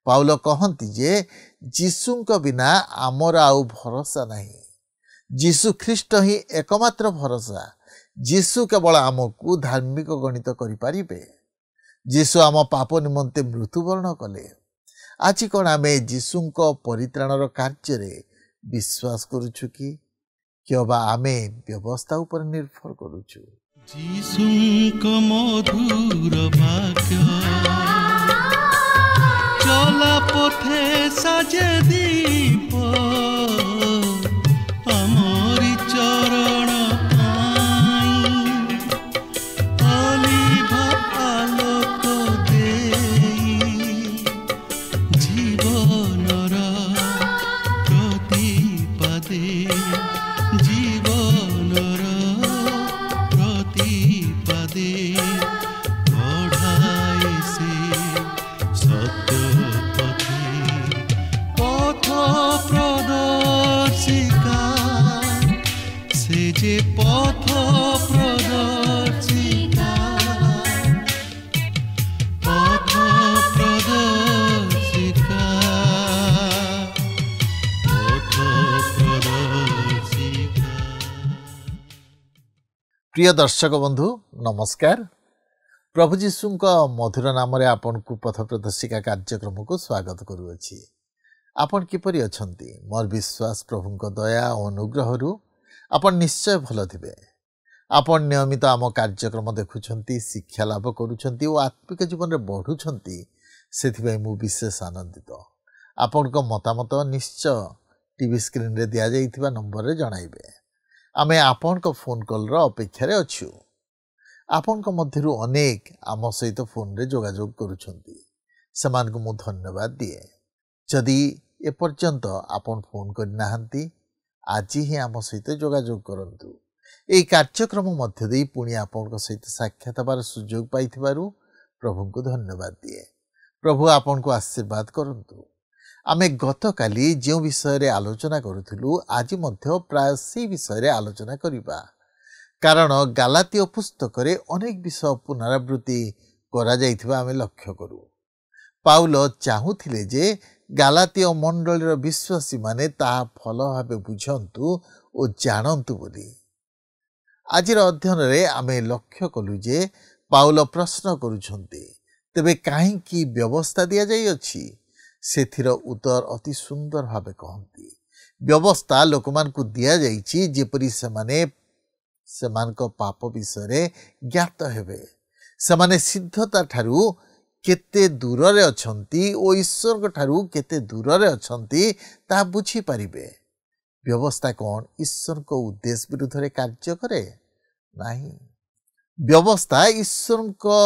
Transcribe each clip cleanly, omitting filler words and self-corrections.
पाउल कहती जे जीशुଙ୍କ बिना आमर आउ भरोसा नहीं। जीशु ख्रीष्ट ही एकमात्र भरोसा। जीशु केवल आमको धार्मिक गणित करें। जीशु आम पाप निमंते मृत्युवरण कले। आज कौन आम जीशुଙ୍କ परित्राणर कार्य विश्वास करुछु कि अबा आमे व्यवस्था उपर निर्भर करुछु। जीशुଙ୍କ मधुर वाक्य चला पथे साजे दीप आमरी चरण अलिभा आलोक देई जीवनर प्रतिपादे जीवनर प्रतिपादे पढ़ाए से सत्य पथ प्रदर्शिका से जे पथ प्रदर्शिका पथ प्रदर्शिका पथ प्रदर्शिका। प्रिय दर्शक बंधु नमस्कार। प्रभु जीशुଙ୍କ मधुर नाम रे आपन को पथ प्रदर्शिका कार्यक्रम को स्वागत करूअछि। आपन किपरि अछंती? मोर विश्वास प्रभुଙ୍କ दया और अनुग्रहरु आपन निश्चय भल थिबे। आपन नियमित आम कार्यक्रम देखुछंती, शिक्षा लाभ करूछंती और आत्मिक जीवन रे बढ़ुछंती, सेथिबे मु विशेष आनंदित। आपनको मतामत निश्चय टीवी स्क्रीन रे दिया जाइथिबा नंबर रे जणाइबे। आमे आपनको फोन कॉल रो अपेक्षा रे अछु। आपनको मध्यरु अनेक आम सहित फोन रे जोगाजोग करूछंती, समान को मु धन्यवाद दिए। जदि ए पर्यंत आपन फोन कर नाहंती, आज ही आम सहित जोगाजोग करंतु। एई कार्यक्रम मध्य देई पुणी आपनको सहित साक्षात बार सुयोग पाइथिबारु प्रभु को धन्यवाद दिए। प्रभु आपन को आशीर्वाद करंतु। आमे गत काली जो विषय रे आलोचना करूथिलु, आज मध्य प्राय से विषय रे आलोचना करिबा। कारण गालातीय पुस्तक रे अनेक विषय पुनरावृत्ति करा जाइथिबा आमे लक्ष्य करू। पाउल चाहुथिले जे गालातीय मंडलीर विश्वासी माने ताहा फल भावे बुझंतु और जानंतु बोली। आजिर अध्ययन रे आमे लक्ष्य कलु जे पाउल प्रश्न करूछंती, तेबे काहे की व्यवस्था दिया जाई अछि? सेथिर उत्तर अति सुंदर भावे कहंती। व्यवस्था लोकमान को दिया जाइछि जेपरि सेमानक पाप विषय रे ज्ञात हेबे, सेमाने सिद्धता ठारू केते दूर रे अछंती ओ ईश्वर को ठारू केते दूर रे अछंती ता बुझी परिबे। व्यवस्था कौन ईश्वर को उद्देश्य विरुद्ध रे कार्य करे? नहीं। व्यवस्था ईश्वर को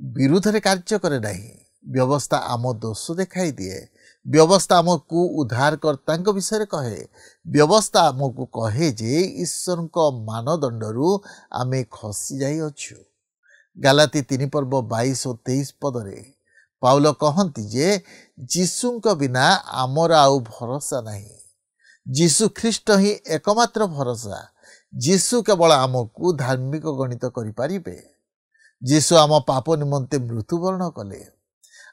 विरुद्ध रे कार्य करे नहीं। व्यवस्था आम दोष देखाई दिए। व्यवस्था आमको उद्धारकर्ता विषय कहे। व्यवस्था आमको कहे जे ईश्वर को मानदंडरू आमे खसी जाई अछु। गालाती 3 पर्व 22 और 23 पदरे पाउल कहती जे जीशुଙ୍କ बिना आमर आउ भरोसा नहीं। जीशु ख्रीष्ट ही एकमात्र भरोसा। जीशु केवल आमको धार्मिक गणित करें। जीशु आम पाप निमंते मृत्युवरण कले।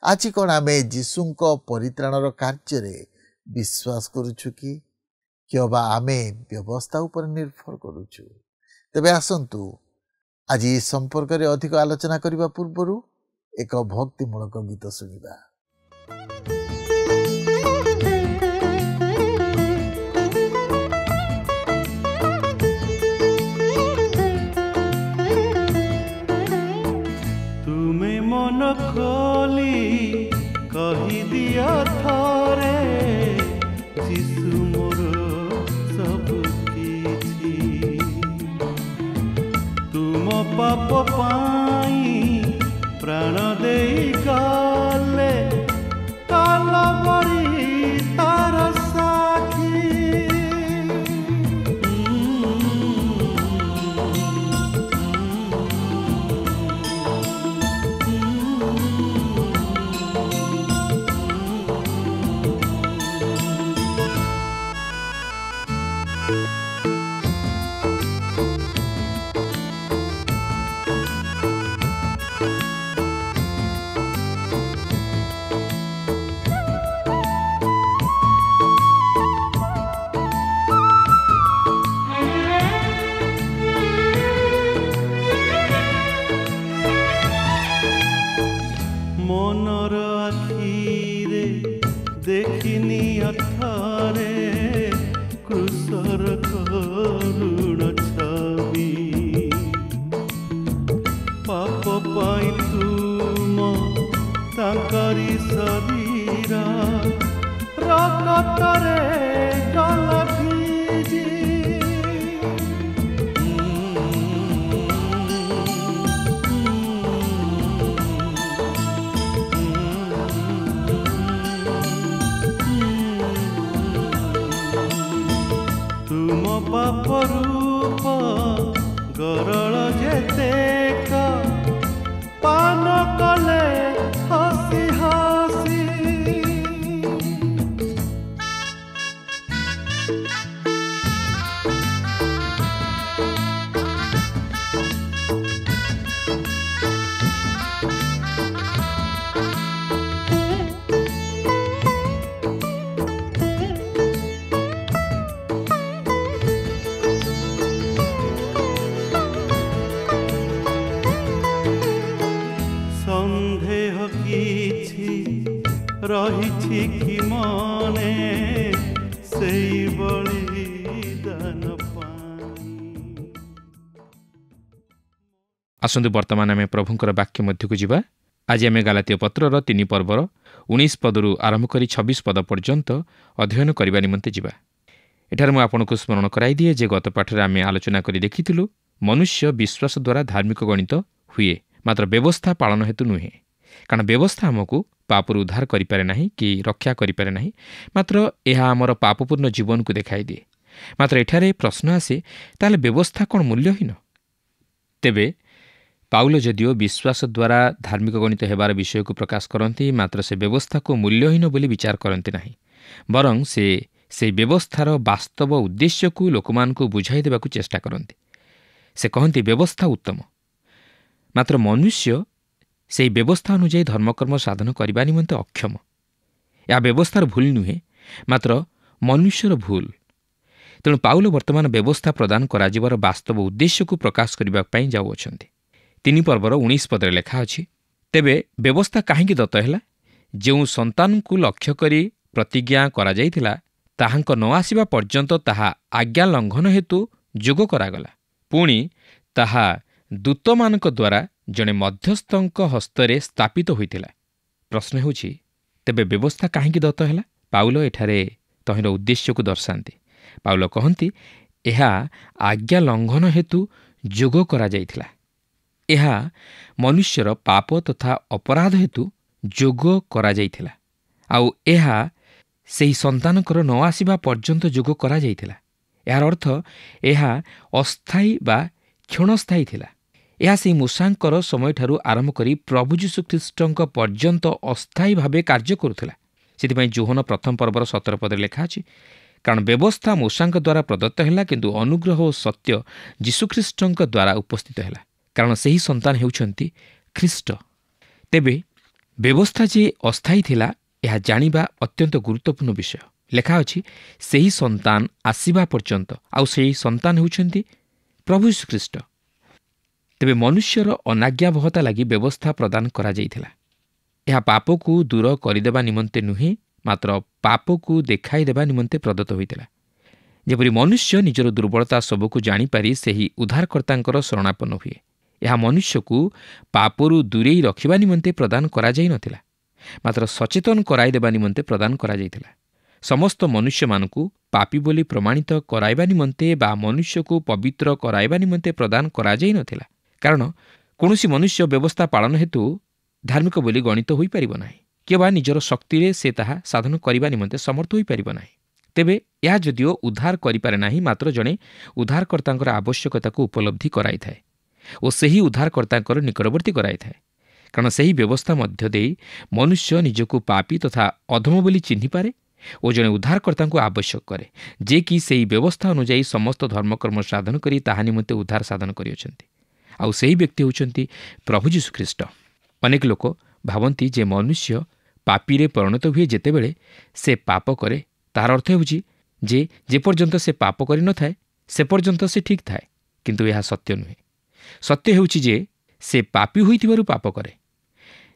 आज कौन आम जीशुଙ୍କ परित्राणर कार्य विश्वास करुछु कि अबा आमे व्यवस्था उपर निर्भर करुछु। तेबे आसंतु आज संपर्क रे अधिक आलोचना करिबा पूर्वरु एक भक्तिमूलक गीत सुनिबा। तुमे मन खोली कहि दिया थारे जीशु मोर सब किछि। तुम पाप पाई प्राण देई गले काल ଆଖିରେ ଦେଖିନି ଅଥରେ କୃଷର କରୁଣ ଛବି। ପାପ ପାଇଁ ତୁମ ତାଙ୍କରି ଶରୀର ରକ୍ତରେ ଗଲା ଭିଜି। ତୁମ ପାପ ରୂପ ଗରଳ ଯେତେକ ପାନ କଲେ ହସି ହସି। ସନ୍ଦେହ କିଛି ରହିଛି କି ମନେ ସେଇ ବଳିଦାନ ପାଇଁ। ଆସନ୍ତୁ ବର୍ତ୍ତମାନ ଆମେ ପ୍ରଭୁଙ୍କର ବାକ୍ୟ ମଧ୍ୟକୁ ଯିବା। ଆଜି ଆମେ ଗାଲାତୀୟ ପତ୍ରର 3 ପର୍ବର 19 ପଦରୁ ଆରମ୍ଭ କରି 26 ପଦ ପର୍ଯ୍ୟନ୍ତ ଅଧ୍ୟୟନ କରିବା ନିମନ୍ତେ ଯିବା। ଏଠାରେ ମୁଁ ଆପଣଙ୍କୁ ସ୍ମରଣ କରାଇ ଦିଏ ଯେ ଗତ ପାଠରେ ଆମେ ଆଲୋଚନା କରି ଦେଖିଥିଲୁ ମନୁଷ୍ୟ ବିଶ୍ୱାସ ଦ୍ୱାରା ଧାର୍ମିକ ଗଣିତ ହୁଏ, ମାତ୍ର ବ୍ୟବସ୍ଥା ପାଳନ ହେତୁ ନୁହେଁ। କାରଣ ବ୍ୟବସ୍ଥା ଆମକୁ ପାପରୁ ଉଦ୍ଧାର କରିପାରେ ନାହିଁ କି ରକ୍ଷା କରିପାରେ ନାହିଁ, ମାତ୍ର ଏହା ଆମର ପାପପୂର୍ଣ୍ଣ ଜୀବନକୁ ଦେଖାଇ ଦିଏ। ମାତ୍ର ଏଠାରେ ପ୍ରଶ୍ନ ଆସେ, ତାହେଲେ ବ୍ୟବସ୍ଥା କ'ଣ ମୂଲ୍ୟହୀନ? ତେବେ ପାଉଲ ଯଦିଓ ବିଶ୍ୱାସ ଦ୍ୱାରା ଧାର୍ମିକ ଗଣିତ ହେବାର ବିଷୟକୁ ପ୍ରକାଶ କରନ୍ତି, ମାତ୍ର ସେ ବ୍ୟବସ୍ଥାକୁ ମୂଲ୍ୟହୀନ ବୋଲି ବିଚାର କରନ୍ତି ନାହିଁ। ବରଂ ସେ ସେହି ବ୍ୟବସ୍ଥାର ବାସ୍ତବ ଉଦ୍ଦେଶ୍ୟକୁ ଲୋକମାନଙ୍କୁ ବୁଝାଇ ଦେବାକୁ ଚେଷ୍ଟା କରନ୍ତି। ସେ କହନ୍ତି ବ୍ୟବସ୍ଥା ଉତ୍ତମ, ମାତ୍ର ମନୁଷ୍ୟ ସେହି ବ୍ୟବସ୍ଥା ଅନୁଯାୟୀ ଧର୍ମକର୍ମ ସାଧନ କରିବା ନିମନ୍ତେ ଅକ୍ଷମ। ଏହା ବ୍ୟବସ୍ଥାର ଭୁଲ ନୁହେଁ, ମାତ୍ର ମନୁଷ୍ୟର ଭୁଲ। ତେଣୁ ପାଉଲ ବର୍ତ୍ତମାନ ବ୍ୟବସ୍ଥା ପ୍ରଦାନ କରାଯିବାର ବାସ୍ତବ ଉଦ୍ଦେଶ୍ୟକୁ ପ୍ରକାଶ କରିବା ପାଇଁ ଯାଉଅଛନ୍ତି। 3 ପର୍ବର 19 ପଦରେ ଲେଖା ଅଛି, ତେବେ ବ୍ୟବସ୍ଥା କାହିଁକି ଦତ୍ତ ହେଲା? ଯେଉଁ ସନ୍ତାନଙ୍କୁ ଲକ୍ଷ୍ୟ କରି ପ୍ରତିଜ୍ଞା କରାଯାଇଥିଲା, ତାହାଙ୍କ ନ ଆସିବା ପର୍ଯ୍ୟନ୍ତ ତାହା ଆଜ୍ଞା ଲଙ୍ଘନ ହେତୁ ଯୋଗ କରାଗଲା। ପୁଣି ତାହା ଦୂତମାନଙ୍କ ଦ୍ୱାରା ଜଣେ ମଧ୍ୟସ୍ଥଙ୍କ ହସ୍ତରେ ସ୍ଥାପିତ ହୋଇଥିଲା। ପ୍ରଶ୍ନ ହେଉଛି, ତେବେ ବ୍ୟବସ୍ଥା କାହିଁକି ଦତ୍ତ ହେଲା? ପାଉଲ ଏଠାରେ ତହିଁର ଉଦ୍ଦେଶ୍ୟକୁ ଦର୍ଶାନ୍ତି। ପାଉଲ କହନ୍ତି, ଏହା ଆଜ୍ଞା ଲଙ୍ଘନ ହେତୁ ଯୋଗ କରାଯାଇଥିଲା। ଏହା ମନୁଷ୍ୟର ପାପ ତଥା ଅପରାଧ ହେତୁ ଯୋଗ କରାଯାଇଥିଲା, ଆଉ ଏହା ସେହି ସନ୍ତାନଙ୍କର ନ ଆସିବା ପର୍ଯ୍ୟନ୍ତ ଯୋଗ କରାଯାଇଥିଲା। ଏହାର ଅର୍ଥ ଏହା ଅସ୍ଥାୟୀ ବା କ୍ଷଣସ୍ଥାୟୀ ଥିଲା। ଏହା ସେହି ମୂଷାଙ୍କର ସମୟଠାରୁ ଆରମ୍ଭ କରି ପ୍ରଭୁ ଯୀଶୁଖ୍ରୀଷ୍ଟଙ୍କ ପର୍ଯ୍ୟନ୍ତ ଅସ୍ଥାୟୀ ଭାବେ କାର୍ଯ୍ୟ କରୁଥିଲା। ସେଥିପାଇଁ ଯୋହନ 1 ପର୍ବର 17 ପଦରେ ଲେଖା ଅଛି, କାରଣ ବ୍ୟବସ୍ଥା ମୂଷାଙ୍କ ଦ୍ୱାରା ପ୍ରଦତ୍ତ ହେଲା, କିନ୍ତୁ ଅନୁଗ୍ରହ ଓ ସତ୍ୟ ଯୀଶୁଖ୍ରୀଷ୍ଟଙ୍କ ଦ୍ୱାରା ଉପସ୍ଥିତ ହେଲା, କାରଣ ସେହି ସନ୍ତାନ ହେଉଛନ୍ତି ଖ୍ରୀଷ୍ଟ। ତେବେ ବ୍ୟବସ୍ଥା ଯେ ଅସ୍ଥାୟୀ ଥିଲା, ଏହା ଜାଣିବା ଅତ୍ୟନ୍ତ ଗୁରୁତ୍ୱପୂର୍ଣ୍ଣ ବିଷୟ। ଲେଖା ଅଛି, ସେହି ସନ୍ତାନ ଆସିବା ପର୍ଯ୍ୟନ୍ତ, ଆଉ ସେହି ସନ୍ତାନ ହେଉଛନ୍ତି ପ୍ରଭୁ ଯୀଶୁଖ୍ରୀଷ୍ଟ। ତେବେ ମନୁଷ୍ୟର ଅନାଜ୍ଞାବହତା ଲାଗି ବ୍ୟବସ୍ଥା ପ୍ରଦାନ କରାଯାଇଥିଲା। ଏହା ପାପକୁ ଦୂର କରିଦେବା ନିମନ୍ତେ ନୁହେଁ, ମାତ୍ର ପାପକୁ ଦେଖାଇ ଦେବା ନିମନ୍ତେ ପ୍ରଦତ୍ତ ହୋଇଥିଲା। ଯେପରି ମନୁଷ୍ୟ ନିଜର ଦୁର୍ବଳତା ସବୁକୁ ଜାଣିପାରି ସେହି ଉଦ୍ଧାରକର୍ତ୍ତାଙ୍କର ଶରଣାପନ୍ନ ହୁଏ। ଏହା ମନୁଷ୍ୟକୁ ପାପରୁ ଦୂରେଇ ରଖିବା ନିମନ୍ତେ ପ୍ରଦାନ କରାଯାଇ ନଥିଲା, ମାତ୍ର ସଚେତନ କରାଇଦେବା ନିମନ୍ତେ ପ୍ରଦାନ କରାଯାଇଥିଲା। ସମସ୍ତ ମନୁଷ୍ୟମାନଙ୍କୁ ପାପୀ ବୋଲି ପ୍ରମାଣିତ କରାଇବା ନିମନ୍ତେ ବା ମନୁଷ୍ୟକୁ ପବିତ୍ର କରାଇବା ନିମନ୍ତେ ପ୍ରଦାନ କରାଯାଇ ନଥିଲା। କାରଣ କୌଣସି ମନୁଷ୍ୟ ବ୍ୟବସ୍ଥା ପାଳନ ହେତୁ ଧାର୍ମିକ ବୋଲି ଗଣିତ ହୋଇପାରିବ ନାହିଁ, କିମ୍ବା ନିଜର ଶକ୍ତିରେ ସେ ତାହା ସାଧନ କରିବା ନିମନ୍ତେ ସମର୍ଥ ହୋଇପାରିବ ନାହିଁ। ତେବେ ଏହା ଯଦିଓ ଉଦ୍ଧାର କରିପାରେ ନାହିଁ, ମାତ୍ର ଜଣେ ଉଦ୍ଧାରକର୍ତ୍ତାଙ୍କର ଆବଶ୍ୟକତାକୁ ଉପଲବ୍ଧି କରାଇଥାଏ ଓ ସେହି ଉଦ୍ଧାରକର୍ତ୍ତାଙ୍କର ନିକଟବର୍ତ୍ତୀ କରାଇଥାଏ। କାରଣ ସେହି ବ୍ୟବସ୍ଥା ମଧ୍ୟ ଦେଇ ମନୁଷ୍ୟ ନିଜକୁ ପାପୀ ତଥା ଅଧମ ବୋଲି ଚିହ୍ନିପାରେ ଓ ଜଣେ ଉଦ୍ଧାରକର୍ତ୍ତାଙ୍କୁ ଆବଶ୍ୟକ କରେ, ଯେ କି ସେହି ବ୍ୟବସ୍ଥା ଅନୁଯାୟୀ ସମସ୍ତ ଧର୍ମକର୍ମ ସାଧନ କରି ତାହା ନିମନ୍ତେ ଉଦ୍ଧାର ସାଧନ କରିଅଛନ୍ତି। ଆଉ ସେହି ବ୍ୟକ୍ତି ହେଉଛନ୍ତି ପ୍ରଭୁ ଯୀଶୁଖ୍ରୀଷ୍ଟ। ଅନେକ ଲୋକ ଭାବନ୍ତି ଯେ ମନୁଷ୍ୟ ପାପୀରେ ପରିଣତ ହୁଏ ଯେତେବେଳେ ସେ ପାପ କରେ। ତାହାର ଅର୍ଥ ହେଉଛି ଯେ ଯେପର୍ଯ୍ୟନ୍ତ ସେ ପାପ କରିନଥାଏ ସେ ପର୍ଯ୍ୟନ୍ତ ସେ ଠିକ୍ ଥାଏ, କିନ୍ତୁ ଏହା ସତ୍ୟ ନୁହେଁ। ସତ୍ୟ ହେଉଛି ଯେ ସେ ପାପୀ ହୋଇଥିବାରୁ ପାପ କରେ।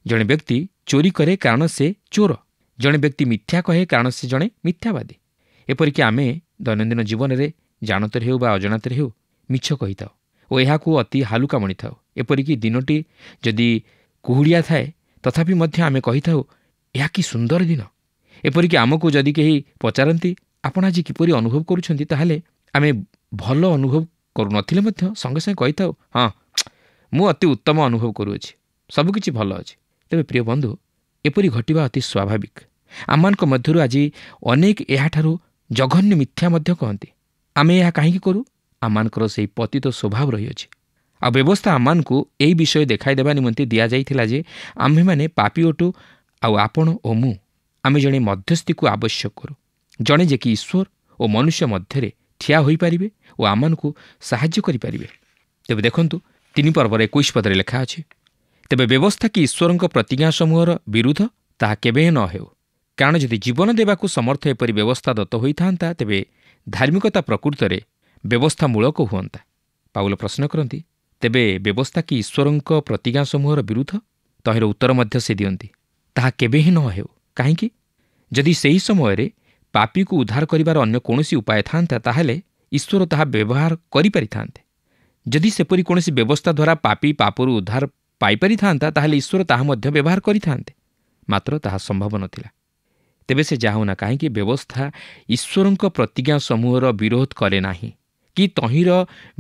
ଜଣେ ବ୍ୟକ୍ତି ଚୋରି କରେ କାରଣ ସେ ଚୋର, ଜଣେ ବ୍ୟକ୍ତି ମିଥ୍ୟା କହେ କାରଣ ସେ ଜଣେ ମିଥ୍ୟାବାଦୀ। ଏପରିକି ଆମେ ଦୈନନ୍ଦିନ ଜୀବନରେ ଜାଣତରେ ହେଉ ବା ଅଜାଣତରେ ହେଉ ମିଛ କହିଥାଉ ଓ ଏହାକୁ ଅତି ହାଲୁକା ମଣିଥାଉ। ଏପରିକି ଦିନଟି ଯଦି କୁହୁଡ଼ିଆ ଥାଏ ତଥାପି ମଧ୍ୟ ଆମେ କହିଥାଉ ଏହା କି ସୁନ୍ଦର ଦିନ। ଏପରିକି ଆମକୁ ଯଦି କେହି ପଚାରନ୍ତି ଆପଣ ଆଜି କିପରି ଅନୁଭବ କରୁଛନ୍ତି, ତାହେଲେ ଆମେ ଭଲ ଅନୁଭବ କରୁନଥିଲେ ମଧ୍ୟ ସଙ୍ଗେ ସଙ୍ଗେ କହିଥାଉ ହଁ ମୁଁ ଅତି ଉତ୍ତମ ଅନୁଭବ କରୁଅଛି, ସବୁକିଛି ଭଲ ଅଛି। ତେବେ ପ୍ରିୟ ବନ୍ଧୁ, ଏପରି ଘଟିବା ଅତି ସ୍ୱାଭାବିକ। ଆମମାନଙ୍କ ମଧ୍ୟରୁ ଆଜି ଅନେକ ଏହାଠାରୁ ଜଘନ୍ୟ ମିଥ୍ୟା ମଧ୍ୟ କହନ୍ତି। ଆମେ ଏହା କାହିଁକି କରୁ? ଆମମାନଙ୍କର ସେହି ପତିତ ସ୍ୱଭାବ ରହିଅଛି। ଆଉ ବ୍ୟବସ୍ଥା ଆମମାନଙ୍କୁ ଏହି ବିଷୟ ଦେଖାଇ ଦେବା ନିମନ୍ତେ ଦିଆଯାଇଥିଲା ଯେ ଆମ୍ଭେମାନେ ପାପୀ ଅଟୁ, ଆଉ ଆପଣ ଓ ମୁଁ ଆମେ ଜଣେ ମଧ୍ୟସ୍ଥିକୁ ଆବଶ୍ୟକ କରୁ, ଜଣେ ଯେ କି ଈଶ୍ୱର ଓ ମନୁଷ୍ୟ ମଧ୍ୟରେ ଠିଆ ହୋଇପାରିବେ ଓ ଆମମାନଙ୍କୁ ସାହାଯ୍ୟ କରିପାରିବେ। ତେବେ ଦେଖନ୍ତୁ 3 ପର୍ବର 21 ପଦରେ ଲେଖା ଅଛି, ତେବେ ବ୍ୟବସ୍ଥା କି ଈଶ୍ୱରଙ୍କ ପ୍ରତିଜ୍ଞା ସମୂହର ବିରୁଦ୍ଧ ତାହା କେବେ ନ ହେଉ। କାରଣ ଯଦି ଜୀବନ ଦେବାକୁ ସମର୍ଥ ଏପରି ବ୍ୟବସ୍ଥା ଦତ୍ତ ହୋଇଥାନ୍ତା, ତେବେ ଧାର୍ମିକତା ପ୍ରକୃତରେ ବ୍ୟବସ୍ଥା ମୂଳକ ହୁଅନ୍ତା। ପାଉଲ ପ୍ରଶ୍ନ କରନ୍ତି, ତେବେ ବ୍ୟବସ୍ଥା କି ଈଶ୍ୱରଙ୍କ ପ୍ରତିଜ୍ଞା ସମୂହର ବିରୁଦ୍ଧ? ତହିଁର ଉତ୍ତର ମଧ୍ୟ ସେ ଦିଅନ୍ତି, ତାହା କେବେ ହିଁ ନ ହେଉ। କାହିଁକି? ଯଦି ସେହି ସମୟରେ ପାପୀକୁ ଉଦ୍ଧାର କରିବାର ଅନ୍ୟ କୌଣସି ଉପାୟ ଥାନ୍ତା, ତାହେଲେ ଈଶ୍ୱର ତାହା ବ୍ୟବହାର କରିପାରିଥାନ୍ତେ। ଯଦି ସେପରି କୌଣସି ବ୍ୟବସ୍ଥା ଦ୍ୱାରା ପାପୀ ପାପରୁ ଉଦ୍ଧାର ପାଇପାରିଥାନ୍ତା, ତାହେଲେ ଈଶ୍ୱର ତାହା ମଧ୍ୟ ବ୍ୟବହାର କରିଥାନ୍ତେ। ମାତ୍ର ତାହା ସମ୍ଭବ ନଥିଲା। ତେବେ ସେ ଯାହା ହେଉନା କାହିଁକି ବ୍ୟବସ୍ଥା ଈଶ୍ୱରଙ୍କ ପ୍ରତିଜ୍ଞା ସମୂହର ବିରୋଧ କରେ ନାହିଁ କି ତହିଁର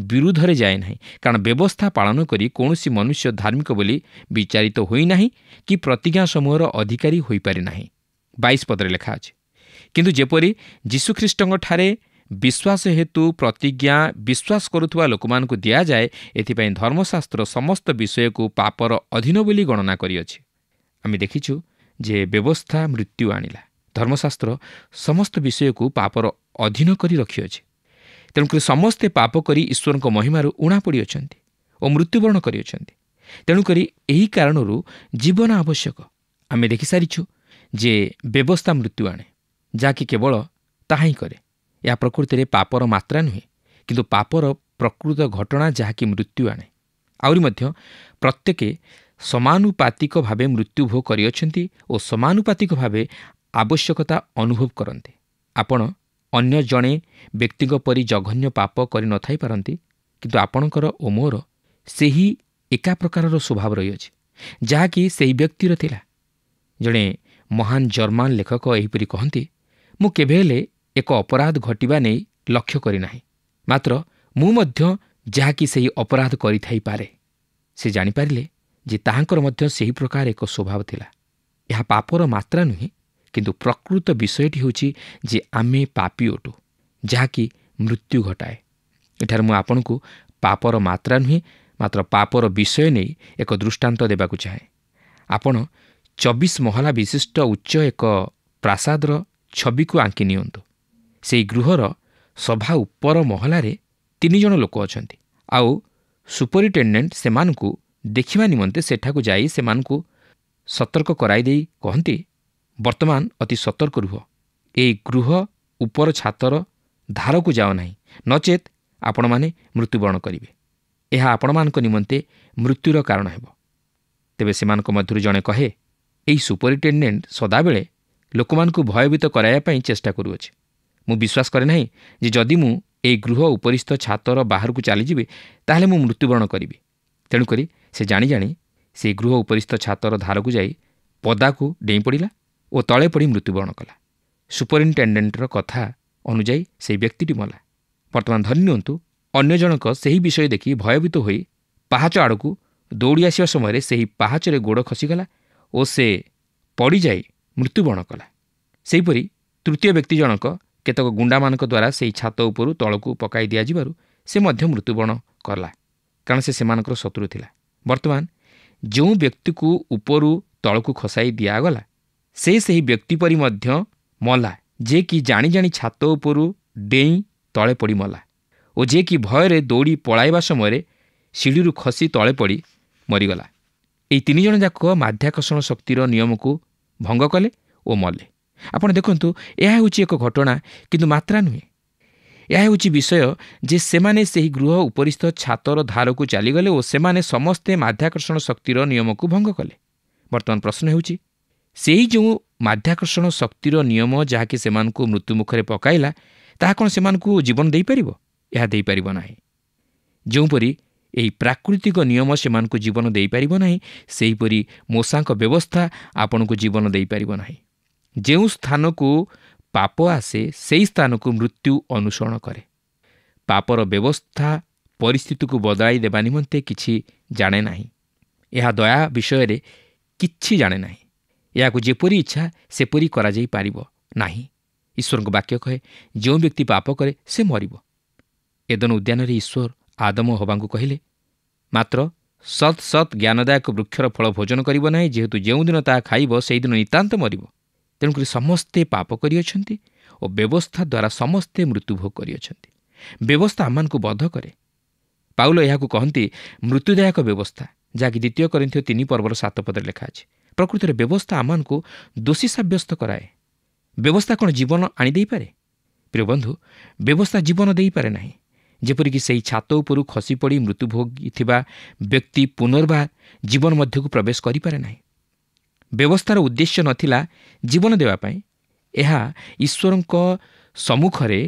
ବିରୁଦ୍ଧରେ ଯାଏ ନାହିଁ। କାରଣ ବ୍ୟବସ୍ଥା ପାଳନ କରି କୌଣସି ମନୁଷ୍ୟ ଧାର୍ମିକ ବୋଲି ବିଚାରିତ ହୋଇନାହିଁ କି ପ୍ରତିଜ୍ଞା ସମୂହର ଅଧିକାରୀ ହୋଇପାରେ ନାହିଁ। 22 ପଦରେ ଲେଖା ଅଛି, କିନ୍ତୁ ଯେପରି ଯୀଶୁଖ୍ରୀଷ୍ଟଙ୍କଠାରେ ବିଶ୍ୱାସ ହେତୁ ପ୍ରତିଜ୍ଞା ବିଶ୍ୱାସ କରୁଥିବା ଲୋକମାନଙ୍କୁ ଦିଆଯାଏ, ଏଥିପାଇଁ ଧର୍ମଶାସ୍ତ୍ର ସମସ୍ତ ବିଷୟକୁ ପାପର ଅଧୀନ ବୋଲି ଗଣନା କରିଅଛି। ଆମେ ଦେଖିଛୁ ଯେ ବ୍ୟବସ୍ଥା ମୃତ୍ୟୁ ଆଣିଲା। ଧର୍ମଶାସ୍ତ୍ର ସମସ୍ତ ବିଷୟକୁ ପାପର ଅଧୀନ କରି ରଖିଅଛି। ତେଣୁକରି ସମସ୍ତେ ପାପ କରି ଈଶ୍ୱରଙ୍କ ମହିମାରୁ ଉଣା ପଡ଼ିଅଛନ୍ତି ଓ ମୃତ୍ୟୁବରଣ କରିଅଛନ୍ତି। ତେଣୁକରି ଏହି କାରଣରୁ ଜୀବନ ଆବଶ୍ୟକ। ଆମେ ଦେଖିସାରିଛୁ ଯେ ବ୍ୟବସ୍ଥା ମୃତ୍ୟୁ ଆଣେ, ଯାହାକି କେବଳ ତାହା ହିଁ କରେ। ଏହା ପ୍ରକୃତିରେ ପାପର ମାତ୍ରା ନୁହେଁ, କିନ୍ତୁ ପାପର ପ୍ରକୃତ ଘଟଣା ଯାହାକି ମୃତ୍ୟୁ ଆଣେ। ଆହୁରି ମଧ୍ୟ ପ୍ରତ୍ୟେକ ସମାନୁପାତିକ ଭାବେ ମୃତ୍ୟୁ ଭୋଗ କରିଅଛନ୍ତି ଓ ସମାନୁପାତିକ ଭାବେ ଆବଶ୍ୟକତା ଅନୁଭବ କରନ୍ତି। ଆପଣ ଅନ୍ୟ ଜଣେ ବ୍ୟକ୍ତିଙ୍କ ପରି ଜଘନ୍ୟ ପାପ କରିନଥାଇପାରନ୍ତି, କିନ୍ତୁ ଆପଣଙ୍କର ଓ ମୋର ସେହି ଏକା ପ୍ରକାରର ସ୍ୱଭାବ ରହିଅଛି, ଯାହାକି ସେହି ବ୍ୟକ୍ତିର ଥିଲା। ଜଣେ ମହାନ ଜର୍ମାନ ଲେଖକ ଏହିପରି କହନ୍ତି, ମୁଁ କେବେ ହେଲେ ଏକ ଅପରାଧ ଘଟିବା ନେଇ ଲକ୍ଷ୍ୟ କରିନାହିଁ, ମାତ୍ର ମୁଁ ମଧ୍ୟ ଯାହାକି ସେହି ଅପରାଧ କରିଥାଇପାରେ। ସେ ଜାଣିପାରିଲେ ଯେ ତାହାଙ୍କର ମଧ୍ୟ ସେହି ପ୍ରକାର ଏକ ସ୍ୱଭାବ ଥିଲା। ଏହା ପାପର ମାତ୍ରା ନୁହେଁ, କିନ୍ତୁ ପ୍ରକୃତ ବିଷୟଟି ହେଉଛି ଯେ ଆମେ ପାପୀ ଅଟୁ, ଯାହାକି ମୃତ୍ୟୁ ଘଟାଏ। ଏଠାରେ ମୁଁ ଆପଣଙ୍କୁ ପାପର ମାତ୍ରା ନୁହେଁ, ମାତ୍ର ପାପର ବିଷୟ ନେଇ ଏକ ଦୃଷ୍ଟାନ୍ତ ଦେବାକୁ ଚାହେଁ। ଆପଣ 24 ମହଲା ବିଶିଷ୍ଟ ଉଚ୍ଚ ଏକ ପ୍ରାସାଦର ଛବିକୁ ଆଙ୍କି ନିଅନ୍ତୁ। ସେହି ଗୃହର ସଭା ଉପର ମହଲାରେ 3 ଜଣ ଲୋକ ଅଛନ୍ତି, ଆଉ ସୁପରିଟେଣ୍ଡେଣ୍ଟ ସେମାନଙ୍କୁ ଦେଖିବା ନିମନ୍ତେ ସେଠାକୁ ଯାଇ ସେମାନଙ୍କୁ ସତର୍କ କରାଇ ଦେଇ କହନ୍ତି, ବର୍ତ୍ତମାନ ଅତି ସତର୍କ ରୁହ, ଏହି ଗୃହ ଉପର ଛାତର ଧାରକୁ ଯାଅ ନାହିଁ, ନଚେତ୍ ଆପଣମାନେ ମୃତ୍ୟୁବରଣ କରିବେ। ଏହା ଆପଣମାନଙ୍କ ନିମନ୍ତେ ମୃତ୍ୟୁର କାରଣ ହେବ। ତେବେ ସେମାନଙ୍କ ମଧ୍ୟରୁ ଜଣେ କହେ, ଏହି ସୁପରିଟେଣ୍ଡେଣ୍ଟ ସଦାବେଳେ ଲୋକମାନଙ୍କୁ ଭୟଭୀତ କରାଇବା ପାଇଁ ଚେଷ୍ଟା କରୁଅଛି। ମୁଁ ବିଶ୍ୱାସ କରେ ନାହିଁ ଯେ ଯଦି ମୁଁ ଏହି ଗୃହ ଉପରିସ୍ଥ ଛାତର ବାହାରକୁ ଚାଲିଯିବି, ତାହେଲେ ମୁଁ ମୃତ୍ୟୁବରଣ କରିବି। ତେଣୁକରି ସେ ଜାଣି ସେହି ଗୃହ ଉପରିସ୍ଥ ଛାତର ଧାରକୁ ଯାଇ ପଦାକୁ ଡେଇଁ ପଡ଼ିଲା ଓ ତଳେ ପଡ଼ି ମୃତ୍ୟୁବରଣ କଲା। ସୁପରିନଟେଣ୍ଡେଣ୍ଟର କଥା ଅନୁଯାୟୀ ସେହି ବ୍ୟକ୍ତିଟି ମଲା। ବର୍ତ୍ତମାନ ଧରି ନିଅନ୍ତୁ, ଅନ୍ୟ ଜଣକ ସେହି ବିଷୟ ଦେଖି ଭୟଭୀତ ହୋଇ ପାହାଚ ଆଡ଼କୁ ଦୌଡ଼ି ଆସିବା ସମୟରେ ସେହି ପାହାଚରେ ଗୋଡ଼ ଖସିଗଲା ଓ ସେ ପଡ଼ିଯାଇ ମୃତ୍ୟୁବରଣ କଲା। ସେହିପରି ତୃତୀୟ ବ୍ୟକ୍ତି ଜଣକ କେତେକ ଗୁଣ୍ଡାମାନଙ୍କ ଦ୍ୱାରା ସେହି ଛାତ ଉପରୁ ତଳକୁ ପକାଇ ଦିଆଯିବାରୁ ସେ ମଧ୍ୟ ମୃତ୍ୟୁବରଣ କଲା, କାରଣ ସେ ସେମାନଙ୍କର ଶତ୍ରୁ ଥିଲା। ବର୍ତ୍ତମାନ ଯେଉଁ ବ୍ୟକ୍ତିକୁ ଉପରୁ ତଳକୁ ଖସାଇ ଦିଆଗଲା, ସେ ସେହି ବ୍ୟକ୍ତି ପରି ମଧ୍ୟ ମଲା, ଯେ କି ଜାଣି ଛାତ ଉପରୁ ଡେଇଁ ତଳେ ପଡ଼ି ମଲା ଓ ଯେ କି ଭୟରେ ଦୌଡ଼ି ପଳାଇବା ସମୟରେ ସିଡ଼ିରୁ ଖସି ତଳେ ପଡ଼ି ମରିଗଲା। ଏହି 3 ଜଣ ଯାକ ମାଧ୍ୟାକର୍ଷଣ ଶକ୍ତିର ନିୟମକୁ ଭଙ୍ଗ କଲେ ଓ ମଲେ। ଆପଣ ଦେଖନ୍ତୁ, ଏହା ହେଉଛି ଏକ ଘଟଣା, କିନ୍ତୁ ମାତ୍ରା ନୁହେଁ। ଏହା ହେଉଛି ବିଷୟ ଯେ ସେମାନେ ସେହି ଗୃହ ଉପରିସ୍ଥ ଛାତର ଧାରକୁ ଚାଲିଗଲେ ଓ ସେମାନେ ସମସ୍ତେ ମାଧ୍ୟାକର୍ଷଣ ଶକ୍ତିର ନିୟମକୁ ଭଙ୍ଗ କଲେ। ବର୍ତ୍ତମାନ ପ୍ରଶ୍ନ ହେଉଛି, ସେହି ଯେଉଁ ମାଧ୍ୟାକର୍ଷଣ ଶକ୍ତିର ନିୟମ ଯାହାକି ସେମାନଙ୍କୁ ମୃତ୍ୟୁ ମୁଖରେ ପକାଇଲା, ତାହା କ'ଣ ସେମାନଙ୍କୁ ଜୀବନ ଦେଇପାରିବ? ଏହା ଦେଇପାରିବ ନାହିଁ। ଯେଉଁପରି ଏହି ପ୍ରାକୃତିକ ନିୟମ ସେମାନଙ୍କୁ ଜୀବନ ଦେଇପାରିବ ନାହିଁ, ସେହିପରି ମୋଷାଙ୍କ ବ୍ୟବସ୍ଥା ଆପଣଙ୍କୁ ଜୀବନ ଦେଇପାରିବ ନାହିଁ। ଯେଉଁ ସ୍ଥାନକୁ ପାପ ଆସେ, ସେହି ସ୍ଥାନକୁ ମୃତ୍ୟୁ ଅନୁସରଣ କରେ। ପାପର ବ୍ୟବସ୍ଥା ପରିସ୍ଥିତିକୁ ବଦଳାଇ ଦେବା ନିମନ୍ତେ କିଛି ଜାଣେ ନାହିଁ। ଏହା ଦୟା ବିଷୟରେ କିଛି ଜାଣେ ନାହିଁ। ଏହାକୁ ଯେପରି ଇଚ୍ଛା ସେପରି କରାଯାଇପାରିବ ନାହିଁ। ଈଶ୍ୱରଙ୍କ ବାକ୍ୟ କହେ, ଯେଉଁ ବ୍ୟକ୍ତି ପାପ କରେ ସେ ମରିବ। ଏଦନ ଉଦ୍ୟାନରେ ଈଶ୍ୱର ଆଦମ ଓ ହବାଙ୍କୁ କହିଲେ, ମାତ୍ର ସତ୍ ସତ୍ ଜ୍ଞାନଦାୟକ ବୃକ୍ଷର ଫଳ ଭୋଜନ କରିବ ନାହିଁ, ଯେହେତୁ ଯେଉଁଦିନ ତାହା ଖାଇବ ସେହିଦିନ ନିତାନ୍ତ ମରିବ। ତେଣୁକରି ସମସ୍ତେ ପାପ କରିଅଛନ୍ତି ଓ ବ୍ୟବସ୍ଥା ଦ୍ୱାରା ସମସ୍ତେ ମୃତ୍ୟୁଭୋଗ କରିଅଛନ୍ତି। ବ୍ୟବସ୍ଥା ଆମମାନଙ୍କୁ ବଦ୍ଧ କରେ। ପାଉଲ ଏହାକୁ କହନ୍ତି ମୃତ୍ୟୁଦାୟକ ବ୍ୟବସ୍ଥା, ଯାହାକି 2 କରିନ୍ଥୀୟ 3:7 ଲେଖା ଅଛି। ପ୍ରକୃତରେ ବ୍ୟବସ୍ଥା ଆମମାନଙ୍କୁ ଦୋଷୀ ସାବ୍ୟସ୍ତ କରାଏ। ବ୍ୟବସ୍ଥା କ'ଣ ଜୀବନ ଆଣିଦେଇପାରେ? ପ୍ରିୟ ବନ୍ଧୁ, ବ୍ୟବସ୍ଥା ଜୀବନ ଦେଇପାରେ ନାହିଁ। ଯେପରିକି ସେହି ଛାତ ଉପରୁ ଖସି ପଡ଼ି ମୃତ୍ୟୁ ଭୋଗିଥିବା ବ୍ୟକ୍ତି ପୁନର୍ବାର ଜୀବନ ମଧ୍ୟକୁ ପ୍ରବେଶ କରିପାରେ ନାହିଁ। ବ୍ୟବସ୍ଥାର ଉଦ୍ଦେଶ୍ୟ ନଥିଲା ଜୀବନ ଦେବା ପାଇଁ। ଏହା ଈଶ୍ୱରଙ୍କ ସମ୍ମୁଖରେ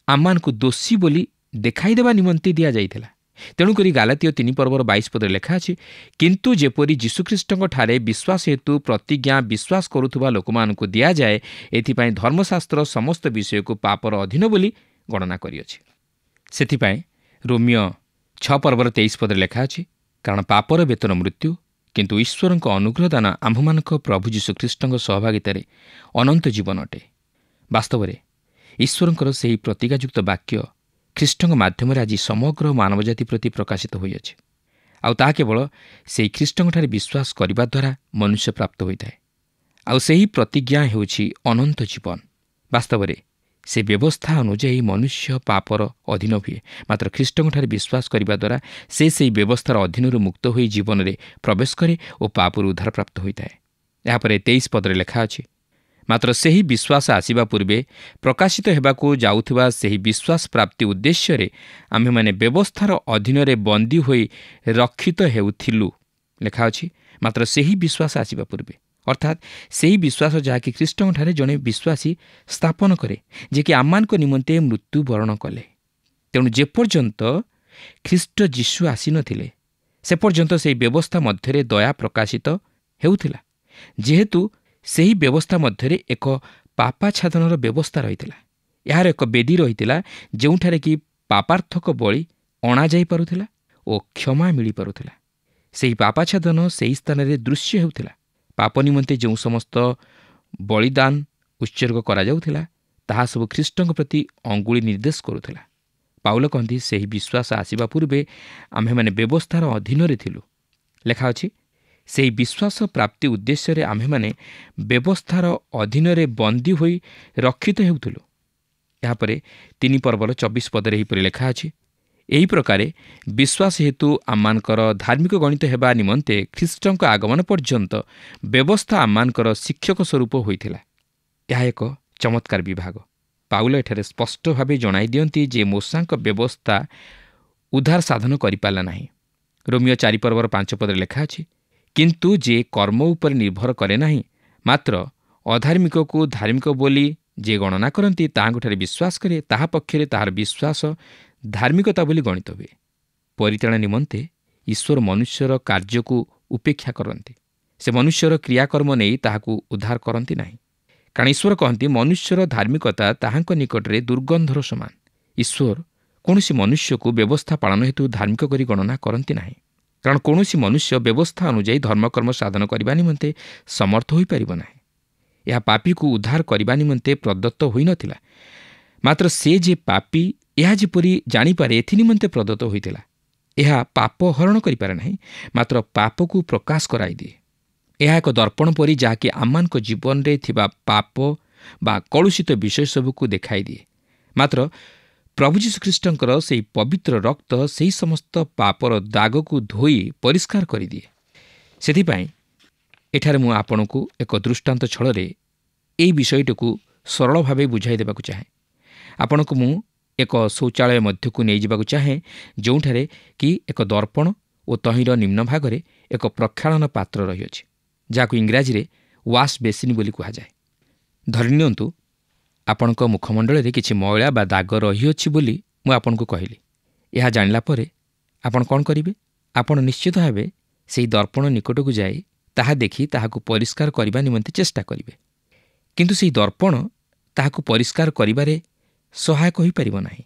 ଆମମାନଙ୍କୁ ଦୋଷୀ ବୋଲି ଦେଖାଇଦେବା ନିମନ୍ତେ ଦିଆଯାଇଥିଲା। ତେଣୁକରି ଗାଲାତୀୟ 3:22 ଲେଖା ଅଛି, କିନ୍ତୁ ଯେପରି ଯୀଶୁଖ୍ରୀଷ୍ଟଙ୍କଠାରେ ବିଶ୍ୱାସ ହେତୁ ପ୍ରତିଜ୍ଞା ବିଶ୍ୱାସ କରୁଥିବା ଲୋକମାନଙ୍କୁ ଦିଆଯାଏ, ଏଥିପାଇଁ ଧର୍ମଶାସ୍ତ୍ର ସମସ୍ତ ବିଷୟକୁ ପାପର ଅଧୀନ ବୋଲି ଗଣନା କରିଅଛି। ସେଥିପାଇଁ ରୋମିଓ 6:23 ଲେଖା ଅଛି, କାରଣ ପାପର ବେତନ ମୃତ୍ୟୁ, କିନ୍ତୁ ଈଶ୍ୱରଙ୍କ ଅନୁଗ୍ରହ ଦାନ ଆମ୍ଭମାନଙ୍କ ପ୍ରଭୁ ଯୀଶୁଖ୍ରୀଷ୍ଟଙ୍କ ସହଭାଗିତାରେ ଅନନ୍ତ ଜୀବନ ଅଟେ। ବାସ୍ତବରେ ଈଶ୍ୱରଙ୍କର ସେହି ପ୍ରତିଜ୍ଞାଯୁକ୍ତ ବାକ୍ୟ ଖ୍ରୀଷ୍ଟଙ୍କ ମାଧ୍ୟମରେ ଆଜି ସମଗ୍ର ମାନବଜାତି ପ୍ରତି ପ୍ରକାଶିତ ହୋଇଅଛି। ଆଉ ତାହା କେବଳ ସେହି ଖ୍ରୀଷ୍ଟଙ୍କଠାରେ ବିଶ୍ୱାସ କରିବା ଦ୍ୱାରା ମନୁଷ୍ୟ ପ୍ରାପ୍ତ ହୋଇଥାଏ। ଆଉ ସେହି ପ୍ରତିଜ୍ଞା ହେଉଛି ଅନନ୍ତ ଜୀବନ। ବାସ୍ତବରେ ସେ ବ୍ୟବସ୍ଥା ଅନୁଯାୟୀ ମନୁଷ୍ୟ ପାପର ଅଧୀନ ହୁଏ, ମାତ୍ର ଖ୍ରୀଷ୍ଟଙ୍କଠାରେ ବିଶ୍ୱାସ କରିବା ଦ୍ୱାରା ସେ ସେହି ବ୍ୟବସ୍ଥାର ଅଧୀନରୁ ମୁକ୍ତ ହୋଇ ଜୀବନରେ ପ୍ରବେଶ କରେ ଓ ପାପରୁ ଉଦ୍ଧାରପ୍ରାପ୍ତ ହୋଇଥାଏ। ଏହାପରେ 23 ଲେଖା ଅଛି, ମାତ୍ର ସେହି ବିଶ୍ୱାସ ଆସିବା ପୂର୍ବେ ପ୍ରକାଶିତ ହେବାକୁ ଯାଉଥିବା ସେହି ବିଶ୍ୱାସ ପ୍ରାପ୍ତି ଉଦ୍ଦେଶ୍ୟରେ ଆମ୍ଭେମାନେ ବ୍ୟବସ୍ଥାର ଅଧୀନରେ ବନ୍ଦୀ ହୋଇ ରକ୍ଷିତ ହେଉଥିଲୁ। ଲେଖା ଅଛି, ମାତ୍ର ସେହି ବିଶ୍ୱାସ ଆସିବା ପୂର୍ବେ, ଅର୍ଥାତ୍ ସେହି ବିଶ୍ୱାସ ଯାହାକି ଖ୍ରୀଷ୍ଟଙ୍କଠାରେ ଜଣେ ବିଶ୍ୱାସୀ ସ୍ଥାପନ କରେ, ଯିଏକି ଆମମାନଙ୍କ ନିମନ୍ତେ ମୃତ୍ୟୁବରଣ କଲେ। ତେଣୁ ଯେପର୍ଯ୍ୟନ୍ତ ଖ୍ରୀଷ୍ଟ ଯୀଶୁ ଆସିନଥିଲେ, ସେ ପର୍ଯ୍ୟନ୍ତ ସେହି ବ୍ୟବସ୍ଥା ମଧ୍ୟରେ ଦୟା ପ୍ରକାଶିତ ହେଉଥିଲା। ଯେହେତୁ ସେହି ବ୍ୟବସ୍ଥା ମଧ୍ୟରେ ଏକ ପାପାଚ୍ଛାଦନର ବ୍ୟବସ୍ଥା ରହିଥିଲା, ଏହାର ଏକ ବେଦୀ ରହିଥିଲା, ଯେଉଁଠାରେ କି ପାପାର୍ଥକ ବଳି ଅଣାଯାଇପାରୁଥିଲା ଓ କ୍ଷମା ମିଳିପାରୁଥିଲା। ସେହି ପାପାଚ୍ଛାଦନ ସେହି ସ୍ଥାନରେ ଦୃଶ୍ୟ ହେଉଥିଲା। ପାପ ନିମନ୍ତେ ଯେଉଁ ସମସ୍ତ ବଳିଦାନ ଉତ୍ସର୍ଗ କରାଯାଉଥିଲା, ତାହା ସବୁ ଖ୍ରୀଷ୍ଟଙ୍କ ପ୍ରତି ଅଙ୍ଗୁଳି ନିର୍ଦ୍ଦେଶ କରୁଥିଲା। ପାଉଲ କହନ୍ତି, ସେହି ବିଶ୍ୱାସ ଆସିବା ପୂର୍ବେ ଆମ୍ଭେମାନେ ବ୍ୟବସ୍ଥାର ଅଧୀନରେ ଥିଲୁ। ଲେଖା ଅଛି, ସେହି ବିଶ୍ୱାସ ପ୍ରାପ୍ତି ଉଦ୍ଦେଶ୍ୟରେ ଆମ୍ଭେମାନେ ବ୍ୟବସ୍ଥାର ଅଧୀନରେ ବନ୍ଦୀ ହୋଇ ରକ୍ଷିତ ହେଉଥିଲୁ। ଏହାପରେ 3:24 ଏହିପରି ଲେଖା ଅଛି, ଏହି ପ୍ରକାରେ ବିଶ୍ୱାସ ହେତୁ ଆମମାନଙ୍କର ଧାର୍ମିକ ଗଣିତ ହେବା ନିମନ୍ତେ ଖ୍ରୀଷ୍ଟଙ୍କ ଆଗମନ ପର୍ଯ୍ୟନ୍ତ ବ୍ୟବସ୍ଥା ଆମମାନଙ୍କର ଶିକ୍ଷକ ସ୍ୱରୂପ ହୋଇଥିଲା। ଏହା ଏକ ଚମତ୍କାର ବିଭାଗ। ପାଉଲ ଏଠାରେ ସ୍ପଷ୍ଟ ଭାବେ ଜଣାଇ ଦିଅନ୍ତି ଯେ ମୋଷାଙ୍କ ବ୍ୟବସ୍ଥା ଉଦ୍ଧାର ସାଧନ କରିପାରିଲା ନାହିଁ। ରୋମିଓ 4:5 ଲେଖା ଅଛି, କିନ୍ତୁ ଯେ କର୍ମ ଉପରେ ନିର୍ଭର କରେ ନାହିଁ, ମାତ୍ର ଅଧାର୍ମିକକୁ ଧାର୍ମିକ ବୋଲି ଯେ ଗଣନା କରନ୍ତି, ତାହାଙ୍କଠାରେ ବିଶ୍ୱାସ କରେ, ତାହା ପକ୍ଷରେ ତାହାର ବିଶ୍ୱାସ ଧାର୍ମିକତା ବୋଲି ଗଣିତ ହୁଏ। ପରିତ୍ରାଣ ନିମନ୍ତେ ଈଶ୍ୱର ମନୁଷ୍ୟର କାର୍ଯ୍ୟକୁ ଉପେକ୍ଷା କରନ୍ତି। ସେ ମନୁଷ୍ୟର କ୍ରିୟାକର୍ମ ନେଇ ତାହାକୁ ଉଦ୍ଧାର କରନ୍ତି ନାହିଁ। କାରଣ ଈଶ୍ୱର କହନ୍ତି, ମନୁଷ୍ୟର ଧାର୍ମିକତା ତାହାଙ୍କ ନିକଟରେ ଦୁର୍ଗନ୍ଧର ସମାନ। ଈଶ୍ୱର କୌଣସି ମନୁଷ୍ୟକୁ ବ୍ୟବସ୍ଥା ପାଳନ ହେତୁ ଧାର୍ମିକ କରି ଗଣନା କରନ୍ତି ନାହିଁ। କାରଣ କୌଣସି ମନୁଷ୍ୟ ବ୍ୟବସ୍ଥା ଅନୁଯାୟୀ ଧର୍ମକର୍ମ ସାଧନ କରିବା ନିମନ୍ତେ ସମର୍ଥ ହୋଇପାରିବ ନାହିଁ। ଏହା ପାପୀକୁ ଉଦ୍ଧାର କରିବା ନିମନ୍ତେ ପ୍ରଦତ୍ତ ହୋଇନଥିଲା, ମାତ୍ର ସେ ଯେ ପାପୀ ଏହା ଯେପରି ଜାଣିପାରେ ଏଥି ନିମନ୍ତେ ପ୍ରଦତ୍ତ ହୋଇଥିଲା। ଏହା ପାପ ହରଣ କରିପାରେ ନାହିଁ, ମାତ୍ର ପାପକୁ ପ୍ରକାଶ କରାଇଦିଏ। ଏହା ଏକ ଦର୍ପଣ ପରି, ଯାହାକି ଆମମାନଙ୍କ ଜୀବନରେ ଥିବା ପାପ ବା କଳୁଷିତ ବିଷୟ ସବୁକୁ ଦେଖାଇଦିଏ। ମାତ୍ର ପ୍ରଭୁ ଯୀଶୁଖ୍ରୀଷ୍ଟଙ୍କର ସେହି ପବିତ୍ର ରକ୍ତ ସେହି ସମସ୍ତ ପାପର ଦାଗକୁ ଧୋଇ ପରିଷ୍କାର କରିଦିଏ। ସେଥିପାଇଁ ଏଠାରେ ମୁଁ ଆପଣଙ୍କୁ ଏକ ଦୃଷ୍ଟାନ୍ତ ଛଳରେ ଏହି ବିଷୟଟିକୁ ସରଳ ଭାବେ ବୁଝାଇ ଦେବାକୁ ଚାହେଁ। ଆପଣଙ୍କୁ ମୁଁ ଏକ ଶୌଚାଳୟ ମଧ୍ୟକୁ ନେଇଯିବାକୁ ଚାହେଁ, ଯେଉଁଠାରେ କି ଏକ ଦର୍ପଣ ଓ ତହିଁର ନିମ୍ନ ଭାଗରେ ଏକ ପ୍ରକ୍ଷାଳନ ପାତ୍ର ରହିଅଛି। ଯାହାକୁ ଇଂରାଜୀରେ ୱାଶ୍ ବେସିନ୍ ବୋଲି କୁହାଯାଏ। ଧରି ନିଅନ୍ତୁ ଆପଣଙ୍କ ମୁଖମଣ୍ଡଳରେ କିଛି ମଇଳା ବା ଦାଗ ରହିଅଛି ବୋଲି ମୁଁ ଆପଣଙ୍କୁ କହିଲି। ଏହା ଜାଣିଲା ପରେ ଆପଣ କ'ଣ କରିବେ? ଆପଣ ନିଶ୍ଚିତ ଭାବେ ସେହି ଦର୍ପଣ ନିକଟକୁ ଯାଇ ତାହା ଦେଖି ତାହାକୁ ପରିଷ୍କାର କରିବା ନିମନ୍ତେ ଚେଷ୍ଟା କରିବେ। କିନ୍ତୁ ସେହି ଦର୍ପଣ ତାହାକୁ ପରିଷ୍କାର କରିବାରେ ସହାୟକ ହୋଇପାରିବ ନାହିଁ।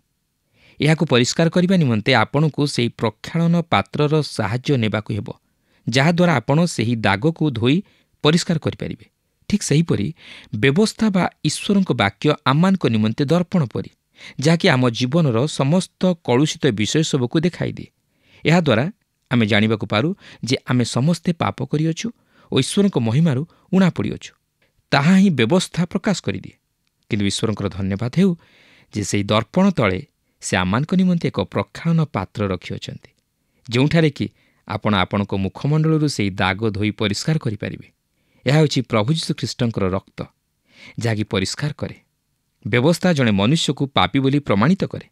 ଏହାକୁ ପରିଷ୍କାର କରିବା ନିମନ୍ତେ ଆପଣଙ୍କୁ ସେହି ପ୍ରକ୍ଷାଳନ ପାତ୍ରର ସାହାଯ୍ୟ ନେବାକୁ ହେବ, ଯାହାଦ୍ୱାରା ଆପଣ ସେହି ଦାଗକୁ ଧୋଇ ପରିଷ୍କାର କରିପାରିବେ। ଠିକ୍ ସେହିପରି ବ୍ୟବସ୍ଥା ବା ଈଶ୍ୱରଙ୍କ ବାକ୍ୟ ଆମମାନଙ୍କ ନିମନ୍ତେ ଦର୍ପଣ ପରି, ଯାହାକି ଆମ ଜୀବନର ସମସ୍ତ କଳୁଷିତ ବିଷୟ ସବୁକୁ ଦେଖାଇଦିଏ। ଏହାଦ୍ୱାରା ଆମେ ଜାଣିବାକୁ ପାରୁ ଯେ ଆମେ ସମସ୍ତେ ପାପ କରିଅଛୁ ଓ ଈଶ୍ୱରଙ୍କ ମହିମାରୁ ଉଣା ପଡ଼ିଅଛୁ। ତାହା ହିଁ ବ୍ୟବସ୍ଥା ପ୍ରକାଶ କରିଦିଏ। କିନ୍ତୁ ଈଶ୍ୱରଙ୍କର ଧନ୍ୟବାଦ ହେଉ ଯେ ସେହି ଦର୍ପଣ ତଳେ ସେ ଆମମାନଙ୍କ ନିମନ୍ତେ ଏକ ପ୍ରକ୍ଷାଳନ ପାତ୍ର ରଖିଅଛନ୍ତି, ଯେଉଁଠାରେ କି ଆପଣ ଆପଣଙ୍କ ମୁଖମଣ୍ଡଳରୁ ସେହି ଦାଗ ଧୋଇ ପରିଷ୍କାର କରିପାରିବେ। ଏହା ହେଉଛି ପ୍ରଭୁ ଯୀଶୁଖ୍ରୀଷ୍ଟଙ୍କର ରକ୍ତ, ଯାହାକି ପରିଷ୍କାର କରେ। ବ୍ୟବସ୍ଥା ଜଣେ ମନୁଷ୍ୟକୁ ପାପୀ ବୋଲି ପ୍ରମାଣିତ କରେ,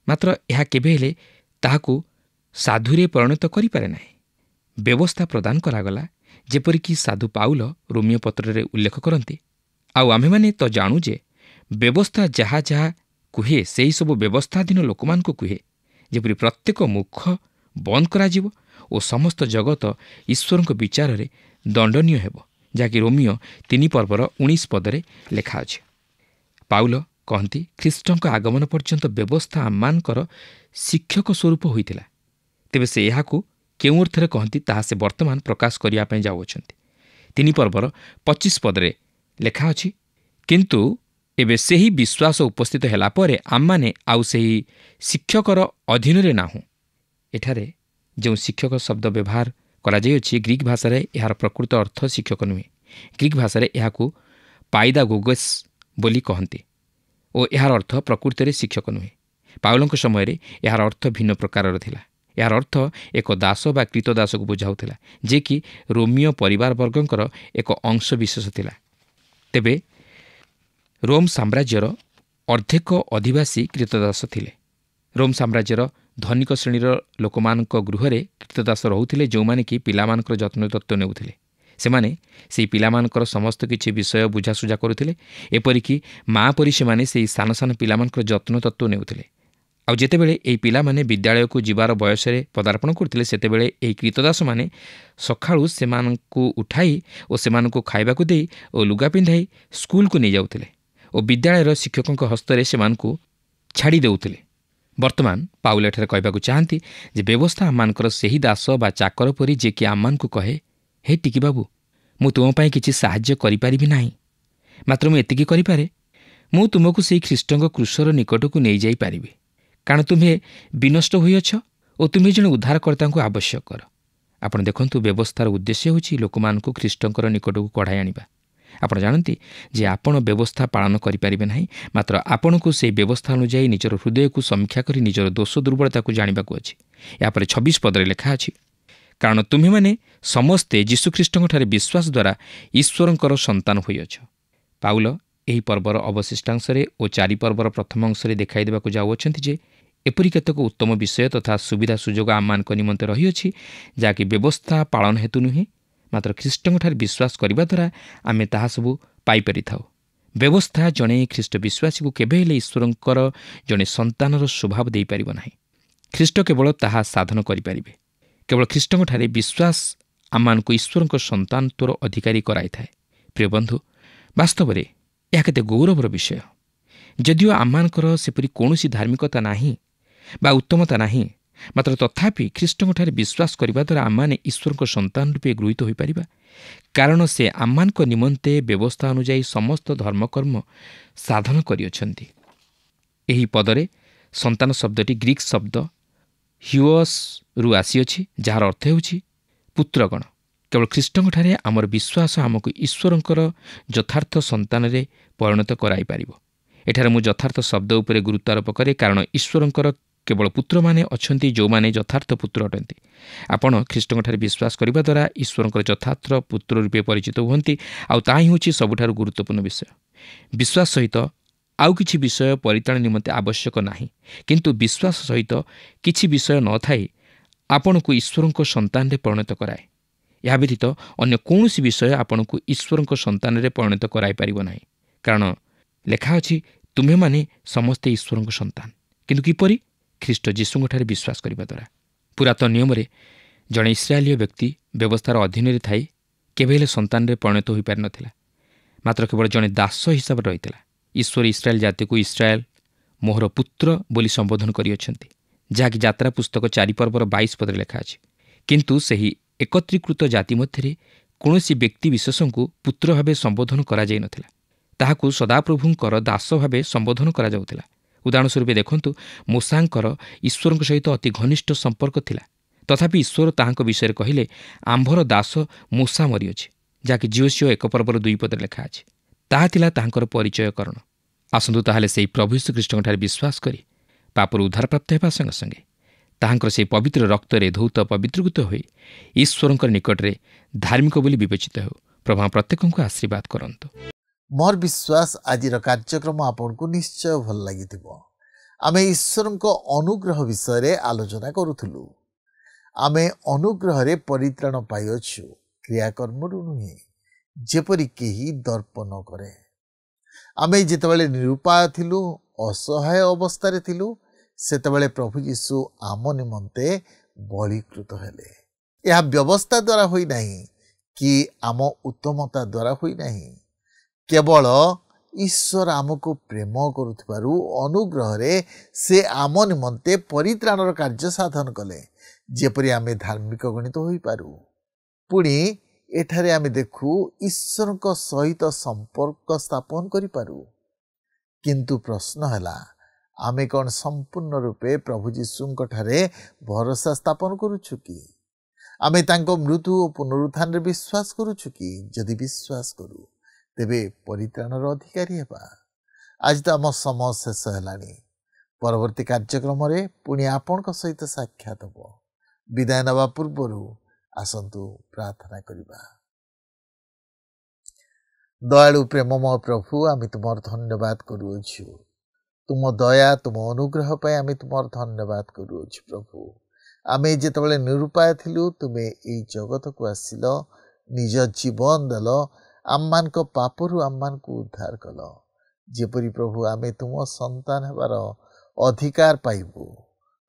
ମାତ୍ର ଏହା କେବେ ହେଲେ ତାହାକୁ ସାଧୁରେ ପରିଣତ କରିପାରେ ନାହିଁ। ବ୍ୟବସ୍ଥା ପ୍ରଦାନ କରାଗଲା, ଯେପରିକି ସାଧୁ ପାଉଲ ରୋମୀୟ ପତ୍ରରେ ଉଲ୍ଲେଖ କରନ୍ତି। ଆଉ ଆମେମାନେ ତ ଜାଣୁ ଯେ ବ୍ୟବସ୍ଥା ଯାହା ଯାହା କୁହେ ସେହିସବୁ ବ୍ୟବସ୍ଥାଧୀନ ଲୋକମାନଙ୍କୁ କୁହେ, ଯେପରି ପ୍ରତ୍ୟେକ ମୁଖ ବନ୍ଦ କରାଯିବ ଓ ସମସ୍ତ ଜଗତ ଈଶ୍ୱରଙ୍କ ବିଚାରରେ ଦଣ୍ଡନୀୟ ହେବ, ଯାହାକି ରୋମୀୟ 3:19 ଲେଖା ଅଛି। ପାଉଲ କହନ୍ତି, ଖ୍ରୀଷ୍ଟଙ୍କ ଆଗମନ ପର୍ଯ୍ୟନ୍ତ ବ୍ୟବସ୍ଥା ଆମମାନଙ୍କର ଶିକ୍ଷକ ସ୍ୱରୂପ ହୋଇଥିଲା। ତେବେ ସେ ଏହାକୁ କେଉଁ ଅର୍ଥରେ କହନ୍ତି ତାହା ସେ ବର୍ତ୍ତମାନ ପ୍ରକାଶ କରିବା ପାଇଁ ଯାଉଅଛନ୍ତି। 3:25 ଲେଖା ଅଛି, କିନ୍ତୁ ଏବେ ସେହି ବିଶ୍ୱାସ ଉପସ୍ଥିତ ହେଲା ପରେ ଆମମାନେ ଆଉ ସେହି ଶିକ୍ଷକର ଅଧୀନରେ ନାହୁଁ। ଏଠାରେ ଯେଉଁ ଶିକ୍ଷକ ଶବ୍ଦ ବ୍ୟବହାର କରାଯାଇଅଛି, ଗ୍ରୀକ୍ ଭାଷାରେ ଏହାର ପ୍ରକୃତ ଅର୍ଥ ଶିକ୍ଷକ ନୁହେଁ। ଗ୍ରୀକ୍ ଭାଷାରେ ଏହାକୁ ପାଇଦାଗୋଗସ୍ ବୋଲି କହନ୍ତି ଓ ଏହାର ଅର୍ଥ ପ୍ରକୃତରେ ଶିକ୍ଷକ ନୁହେଁ। ପାଉଲଙ୍କ ସମୟରେ ଏହାର ଅର୍ଥ ଭିନ୍ନ ପ୍ରକାରର ଥିଲା। ଏହାର ଅର୍ଥ ଏକ ଦାସ ବା କ୍ରୀତଦାସକୁ ବୁଝାଉଥିଲା, ଯେ କି ରୋମୀୟ ପରିବାରବର୍ଗଙ୍କର ଏକ ଅଂଶ ବିଶେଷ ଥିଲା। ତେବେ ରୋମ୍ ସାମ୍ରାଜ୍ୟର ଅର୍ଦ୍ଧେକ ଅଧିବାସୀ କ୍ରୀତଦାସ ଥିଲେ। ରୋମ୍ ସାମ୍ରାଜ୍ୟର ଧନିକ ଶ୍ରେଣୀର ଲୋକମାନଙ୍କ ଗୃହରେ କ୍ରୀତଦାସ ରହୁଥିଲେ, ଯେଉଁମାନେ କି ପିଲାମାନଙ୍କର ଯତ୍ନତତ୍ତ୍ୱ ନେଉଥିଲେ। ସେମାନେ ସେହି ପିଲାମାନଙ୍କର ସମସ୍ତ କିଛି ବିଷୟ ବୁଝାସୁଝା କରୁଥିଲେ। ଏପରିକି ମା' ପରି ସେମାନେ ସେହି ସାନ ସାନ ପିଲାମାନଙ୍କର ଯତ୍ନତତ୍ତ୍ୱ ନେଉଥିଲେ। ଆଉ ଯେତେବେଳେ ଏହି ପିଲାମାନେ ବିଦ୍ୟାଳୟକୁ ଯିବାର ବୟସରେ ପଦାର୍ପଣ କରୁଥିଲେ, ସେତେବେଳେ ଏହି କ୍ରୀତଦାସମାନେ ସକାଳୁ ସେମାନଙ୍କୁ ଉଠାଇ ଓ ସେମାନଙ୍କୁ ଖାଇବାକୁ ଦେଇ ଓ ଲୁଗା ପିନ୍ଧାଇ ସ୍କୁଲକୁ ନେଇଯାଉଥିଲେ ଓ ବିଦ୍ୟାଳୟର ଶିକ୍ଷକଙ୍କ ହସ୍ତରେ ସେମାନଙ୍କୁ ଛାଡ଼ି ଦେଉଥିଲେ। ବର୍ତ୍ତମାନ ପାଉଲ ଏଠାରେ କହିବାକୁ ଚାହାନ୍ତି ଯେ ବ୍ୟବସ୍ଥା ଆମମାନଙ୍କର ସେହି ଦାସ ବା ଚାକର ପରି, ଯିଏକି ଆମମାନଙ୍କୁ କହେ, ହେ ଟିକି ବାବୁ, ମୁଁ ତୁମ ପାଇଁ କିଛି ସାହାଯ୍ୟ କରିପାରିବି ନାହିଁ, ମାତ୍ର ମୁଁ ଏତିକି କରିପାରେ, ମୁଁ ତୁମକୁ ସେହି ଖ୍ରୀଷ୍ଟଙ୍କ କ୍ରୁଶର ନିକଟକୁ ନେଇଯାଇପାରିବି, କାରଣ ତୁମ୍ଭେ ବିନଷ୍ଟ ହୋଇଅଛ ଓ ତୁମ୍ଭେ ଜଣେ ଉଦ୍ଧାରକର୍ତ୍ତାଙ୍କୁ ଆବଶ୍ୟକ କର। ଆପଣ ଦେଖନ୍ତୁ, ବ୍ୟବସ୍ଥାର ଉଦ୍ଦେଶ୍ୟ ହେଉଛି ଲୋକମାନଙ୍କୁ ଖ୍ରୀଷ୍ଟଙ୍କର ନିକଟକୁ କଢ଼ାଇ ଆଣିବା। ଆପଣ ଜାଣନ୍ତି ଯେ ଆପଣ ବ୍ୟବସ୍ଥା ପାଳନ କରିପାରିବେ ନାହିଁ, ମାତ୍ର ଆପଣଙ୍କୁ ସେହି ବ୍ୟବସ୍ଥା ଅନୁଯାୟୀ ନିଜର ହୃଦୟକୁ ସମୀକ୍ଷା କରି ନିଜର ଦୋଷ ଦୁର୍ବଳତାକୁ ଜାଣିବାକୁ ଅଛି। ଏହାପରେ 26 ଲେଖା ଅଛି, କାରଣ ତୁମ୍ଭେମାନେ ସମସ୍ତେ ଯୀଶୁଖ୍ରୀଷ୍ଟଙ୍କଠାରେ ବିଶ୍ୱାସ ଦ୍ୱାରା ଈଶ୍ୱରଙ୍କର ସନ୍ତାନ ହୋଇଅଛ। ପାଉଲ ଏହି ପର୍ବର ଅବଶିଷ୍ଟାଂଶରେ ଓ 4 ପର୍ବର ପ୍ରଥମ ଅଂଶରେ ଦେଖାଇ ଦେବାକୁ ଯାଉଅଛନ୍ତି ଯେ ଏପରି କେତେକ ଉତ୍ତମ ବିଷୟ ତଥା ସୁବିଧା ସୁଯୋଗ ଆମମାନଙ୍କ ନିମନ୍ତେ ରହିଅଛି, ଯାହାକି ବ୍ୟବସ୍ଥା ପାଳନ ହେତୁ ନୁହେଁ, ମାତ୍ର ଖ୍ରୀଷ୍ଟଙ୍କଠାରେ ବିଶ୍ୱାସ କରିବା ଦ୍ୱାରା ଆମେ ତାହା ସବୁ ପାଇପାରିଥାଉ। ବ୍ୟବସ୍ଥା ଜଣେ ଖ୍ରୀଷ୍ଟ ବିଶ୍ୱାସୀକୁ କେବେ ହେଲେ ଈଶ୍ୱରଙ୍କର ଜଣେ ସନ୍ତାନର ସ୍ୱଭାବ ଦେଇପାରିବ ନାହିଁ। ଖ୍ରୀଷ୍ଟ କେବଳ ତାହା ସାଧନ କରିପାରିବେ। କେବଳ ଖ୍ରୀଷ୍ଟଙ୍କଠାରେ ବିଶ୍ୱାସ ଆମମାନଙ୍କୁ ଈଶ୍ୱରଙ୍କ ସନ୍ତାନତ୍ୱର ଅଧିକାରୀ କରାଇଥାଏ। ପ୍ରିୟ ବନ୍ଧୁ, ବାସ୍ତବରେ ଏହା କେତେ ଗୌରବର ବିଷୟ। ଯଦିଓ ଆମମାନଙ୍କର ସେପରି କୌଣସି ଧାର୍ମିକତା ନାହିଁ ବା ଉତ୍ତମତା ନାହିଁ, ମାତ୍ର ତଥାପି ଖ୍ରୀଷ୍ଟଙ୍କଠାରେ ବିଶ୍ୱାସ କରିବା ଦ୍ୱାରା ଆମମାନେ ଈଶ୍ୱରଙ୍କ ସନ୍ତାନ ରୂପେ ଗୃହୀତ ହୋଇପାରିବା, କାରଣ ସେ ଆମମାନଙ୍କ ନିମନ୍ତେ ବ୍ୟବସ୍ଥା ଅନୁଯାୟୀ ସମସ୍ତ ଧର୍ମକର୍ମ ସାଧନ କରିଅଛନ୍ତି। ଏହି ପଦରେ ସନ୍ତାନ ଶବ୍ଦଟି ଗ୍ରୀକ୍ ଶବ୍ଦ ହିଓସ୍ରୁ ଆସିଅଛି, ଯାହାର ଅର୍ଥ ହେଉଛି ପୁତ୍ରଗଣ। କେବଳ ଖ୍ରୀଷ୍ଟଙ୍କଠାରେ ଆମର ବିଶ୍ୱାସ ଆମକୁ ଈଶ୍ୱରଙ୍କର ଯଥାର୍ଥ ସନ୍ତାନରେ ପରିଣତ କରାଇପାରିବ। ଏଠାରେ ମୁଁ ଯଥାର୍ଥ ଶବ୍ଦ ଉପରେ ଗୁରୁତ୍ୱ ଆରୋପ କରେ, କାରଣ ଈଶ୍ୱରଙ୍କର କେବଳ ପୁତ୍ରମାନେ ଅଛନ୍ତି ଯେଉଁମାନେ ଯଥାର୍ଥ ପୁତ୍ର ଅଟନ୍ତି। ଆପଣ ଖ୍ରୀଷ୍ଟଙ୍କଠାରେ ବିଶ୍ୱାସ କରିବା ଦ୍ୱାରା ଈଶ୍ୱରଙ୍କର ଯଥାର୍ଥ ପୁତ୍ର ରୂପେ ପରିଚିତ ହୁଅନ୍ତି, ଆଉ ତାହା ହିଁ ହେଉଛି ସବୁଠାରୁ ଗୁରୁତ୍ୱପୂର୍ଣ୍ଣ ବିଷୟ। ବିଶ୍ୱାସ ସହିତ ଆଉ କିଛି ବିଷୟ ପରିତାଣ ନିମନ୍ତେ ଆବଶ୍ୟକ ନାହିଁ, କିନ୍ତୁ ବିଶ୍ୱାସ ସହିତ କିଛି ବିଷୟ ନଥାଇ ଆପଣଙ୍କୁ ଈଶ୍ୱରଙ୍କ ସନ୍ତାନରେ ପରିଣତ କରାଏ। ଏହା ବ୍ୟତୀତ ଅନ୍ୟ କୌଣସି ବିଷୟ ଆପଣଙ୍କୁ ଈଶ୍ୱରଙ୍କ ସନ୍ତାନରେ ପରିଣତ କରାଇପାରିବ ନାହିଁ। କାରଣ ଲେଖା ଅଛି, ତୁମେମାନେ ସମସ୍ତେ ଈଶ୍ୱରଙ୍କ ସନ୍ତାନ। କିନ୍ତୁ କିପରି? ଖ୍ରୀଷ୍ଟ ଯୀଶୁଙ୍କଠାରେ ବିଶ୍ୱାସ କରିବା ଦ୍ୱାରା। ପୁରାତନ ନିୟମରେ ଜଣେ ଇସ୍ରାଏଲୀୟ ବ୍ୟକ୍ତି ବ୍ୟବସ୍ଥାର ଅଧୀନରେ ଥାଇ କେବେ ହେଲେ ସନ୍ତାନରେ ପରିଣତ ହୋଇପାରିନଥିଲା। ମାତ୍ର କେବଳ ଜଣେ ଦାସ ହିସାବରେ ରହିଥିଲା। ଈଶ୍ୱର ଇସ୍ରାଏଲ ଜାତିକୁ ଇସ୍ରାଏଲ ମୋହର ପୁତ୍ର ବୋଲି ସମ୍ବୋଧନ କରିଅଛନ୍ତି, ଯାହାକି ଯାତ୍ରା ପୁସ୍ତକ 4 ପର୍ବର 22 ପଦରେ ଲେଖା ଅଛି। କିନ୍ତୁ ସେହି ଏକତ୍ରୀକୃତ ଜାତି ମଧ୍ୟରେ କୌଣସି ବ୍ୟକ୍ତି ବିଶେଷଙ୍କୁ ପୁତ୍ର ଭାବେ ସମ୍ବୋଧନ କରାଯାଇନଥିଲା। ତାହାକୁ ସଦାପ୍ରଭୁଙ୍କର ଦାସ ଭାବେ ସମ୍ବୋଧନ କରାଯାଉଥିଲା। ଉଦାହରଣ ସ୍ୱରୂପ ଦେଖନ୍ତୁ, ମୂଷାଙ୍କର ଈଶ୍ୱରଙ୍କ ସହିତ ଅତି ଘନିଷ୍ଠ ସମ୍ପର୍କ ଥିଲା। ତଥାପି ଈଶ୍ୱର ତାହାଙ୍କ ବିଷୟରେ କହିଲେ, ଆମ୍ଭର ଦାସ ମୂଷା ମରିଅଛି, ଯାହାକି ଜିଓସିଓ 1 ପର୍ବର 2 ପଦରେ ଲେଖା ଅଛି। ତାହା ଥିଲା ତାହାଙ୍କର ପରିଚୟକରଣ। ଆସନ୍ତୁ ତାହେଲେ ସେହି ପ୍ରଭୁ ଯୀଶୁଖ୍ରୀଷ୍ଟଙ୍କଠାରେ ବିଶ୍ୱାସ କରି ପାପରୁ ଉଦ୍ଧାରପ୍ରାପ୍ତ ହେବା ସଙ୍ଗେ ସଙ୍ଗେ ତାହାଙ୍କର ସେହି ପବିତ୍ର ରକ୍ତରେ ଧୌତ ପବିତ୍ରକୃତ ହୋଇ ଈଶ୍ୱରଙ୍କ ନିକଟରେ ଧାର୍ମିକ ବୋଲି ବିବେଚିତ ହେଉ। ପ୍ରଭୁ ପ୍ରତ୍ୟେକଙ୍କୁ ଆଶୀର୍ବାଦ କରନ୍ତୁ। ମୋର ବିଶ୍ୱାସ ଆଜିର କାର୍ଯ୍ୟକ୍ରମ ଆପଣଙ୍କୁ ନିଶ୍ଚୟ ଭଲ ଲାଗିଥିବ। ଆମେ ଈଶ୍ୱରଙ୍କ ଅନୁଗ୍ରହ ବିଷୟରେ ଆଲୋଚନା କରୁଥିଲୁ। ଆମେ ଅନୁଗ୍ରହରେ ପରିତ୍ରାଣ ପାଇଅଛୁ, କ୍ରିୟାକର୍ମରୁ ନୁହେଁ, ଯେପରି କେହି ଦର୍ପ ନ କରେ। ଆମେ ଯେତେବେଳେ ନିରୁପାୟ ଥିଲୁ, ଅସହାୟ ଅବସ୍ଥାରେ ଥିଲୁ, ସେତେବେଳେ ପ୍ରଭୁ ଯୀଶୁ ଆମ ନିମନ୍ତେ ବଳୀକୃତ ହେଲେ। ଏହା ବ୍ୟବସ୍ଥା ଦ୍ୱାରା ହୋଇନାହିଁ କି ଆମ ଉତ୍ତମତା ଦ୍ୱାରା ହୋଇନାହିଁ। କେବଳ ଈଶ୍ୱର ଆମକୁ ପ୍ରେମ କରୁଥିବାରୁ ଅନୁଗ୍ରହରେ ସେ ଆମ ନିମନ୍ତେ ପରିତ୍ରାଣର କାର୍ଯ୍ୟ ସାଧନ କଲେ, ଯେପରି ଆମେ ଧାର୍ମିକ ଗଣିତ ହୋଇପାରୁ। ପୁଣି ଏଠାରେ ଆମେ ଦେଖୁ ଈଶ୍ୱରଙ୍କ ସହିତ ସମ୍ପର୍କ ସ୍ଥାପନ କରିପାରୁ। କିନ୍ତୁ ପ୍ରଶ୍ନ ହେଲା, ଆମେ କ'ଣ ସମ୍ପୂର୍ଣ୍ଣ ରୂପେ ପ୍ରଭୁ ଯୀଶୁଙ୍କଠାରେ ଭରସା ସ୍ଥାପନ କରୁଛୁ କି? ଆମେ ତାଙ୍କ ମୃତ୍ୟୁ ଓ ପୁନରୁତ୍ଥାନରେ ବିଶ୍ୱାସ କରୁଛୁ କି? ଯଦି ବିଶ୍ୱାସ କରୁ, ତେବେ ପରିତ୍ରାଣର ଅଧିକାରୀ ହେବା। ଆଜି ତ ଆମ ସମୟ ଶେଷ ହେଲାଣି। ପରବର୍ତ୍ତୀ କାର୍ଯ୍ୟକ୍ରମରେ ପୁଣି ଆପଣଙ୍କ ସହିତ ସାକ୍ଷାତ ହେବ। ବିଦାୟ ନେବା ପୂର୍ବରୁ ଆସନ୍ତୁ ପ୍ରାର୍ଥନା କରିବା। ଦୟାଳୁ ପ୍ରେମମୟ ପ୍ରଭୁ, ଆମେ ତୁମର ଧନ୍ୟବାଦ କରୁଅଛୁ। ତୁମ ଦୟା, ତୁମ ଅନୁଗ୍ରହ ପାଇଁ ଆମେ ତୁମର ଧନ୍ୟବାଦ କରୁଅଛୁ। ପ୍ରଭୁ, ଆମେ ଯେତେବେଳେ ନିରୁପାୟ ଥିଲୁ, ତୁମେ ଏହି ଜଗତକୁ ଆସିଲ, ନିଜ ଜୀବନ ଦେଲ, ଆମମାନଙ୍କ ପାପରୁ ଆମମାନଙ୍କୁ ଉଦ୍ଧାର କଲ, ଯେପରି ପ୍ରଭୁ ଆମେ ତୁମ ସନ୍ତାନ ହେବାର ଅଧିକାର ପାଇବୁ।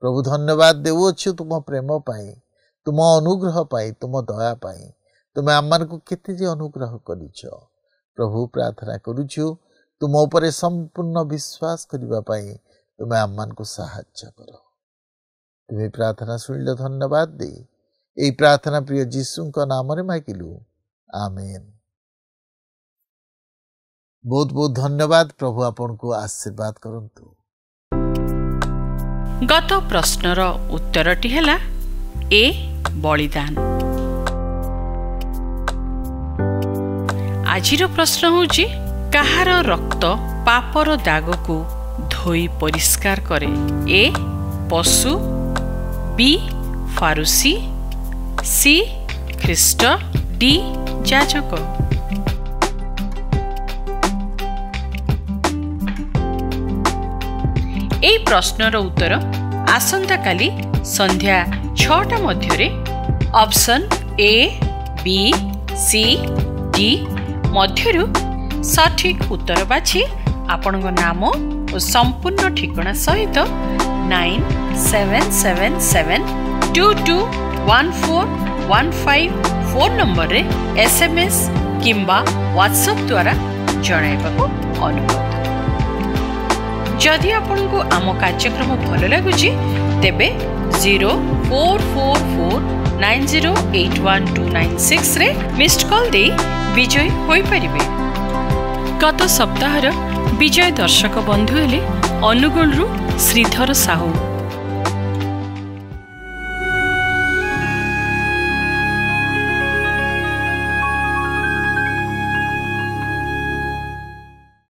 ପ୍ରଭୁ, ଧନ୍ୟବାଦ ଦେଉଅଛୁ ତୁମ ପ୍ରେମ ପାଇଁ, ତୁମ ଅନୁଗ୍ରହ ପାଇଁ, ତୁମ ଦୟା ପାଇଁ। ତୁମେ ଆମମାନଙ୍କୁ କେତେ ଯେ ଅନୁଗ୍ରହ କରିଛ। ପ୍ରଭୁ, ପ୍ରାର୍ଥନା କରୁଛୁ ତୁମ ଉପରେ ସମ୍ପୂର୍ଣ୍ଣ ବିଶ୍ୱାସ କରିବା ପାଇଁ ତୁମେ ଆମମାନଙ୍କୁ ସାହାଯ୍ୟ କର। ତୁମେ ପ୍ରାର୍ଥନା ଶୁଣିଲ, ଧନ୍ୟବାଦ ଦେଇ ଏହି ପ୍ରାର୍ଥନା ପ୍ରିୟ ଯୀଶୁଙ୍କ ନାମରେ ମାଗିଲୁ, ଆମେନ୍। ବହୁତ ବହୁତ ଧନ୍ୟବାଦ। ପ୍ରଭୁ ଆପଣଙ୍କୁ ଆଶୀର୍ବାଦ କରନ୍ତୁ। ଗତ ପ୍ରଶ୍ନର ଉତ୍ତରଟି ହେଲା ଏ ବଳିଦାନ। ଆଜିର ପ୍ରଶ୍ନ ହେଉଛି, କାହାର ରକ୍ତ ପାପର ଦାଗକୁ ଧୋଇ ପରିଷ୍କାର କରେ? ଏ ପଶୁ, ବି ଫାରୁସି, ସି ଖ୍ରୀଷ୍ଟ, ଡି ଯାଜକ। এই প্রশ্নর উত্তর আসন্তাকালি সন্ধ্যা 6টা মধ্যে option A, B, C, D মধ্যরু সঠিক উত্তর বাছি আপনার নাম ও সম্পূর্ণ ঠিকনা সহিত 9777221415 ফোন নম্বরে SMS কিংবা WhatsApp দ্বারা জনাইবাকু অনুরোধ। जदि आपको आम कार्यक्रम भल लगुच तेबे 0444908126 रे मिस्ड कॉल दे विजय होई परिबे। गत सप्ताहर विजय दर्शक बंधु हेले अनुगुण श्रीधर साहू।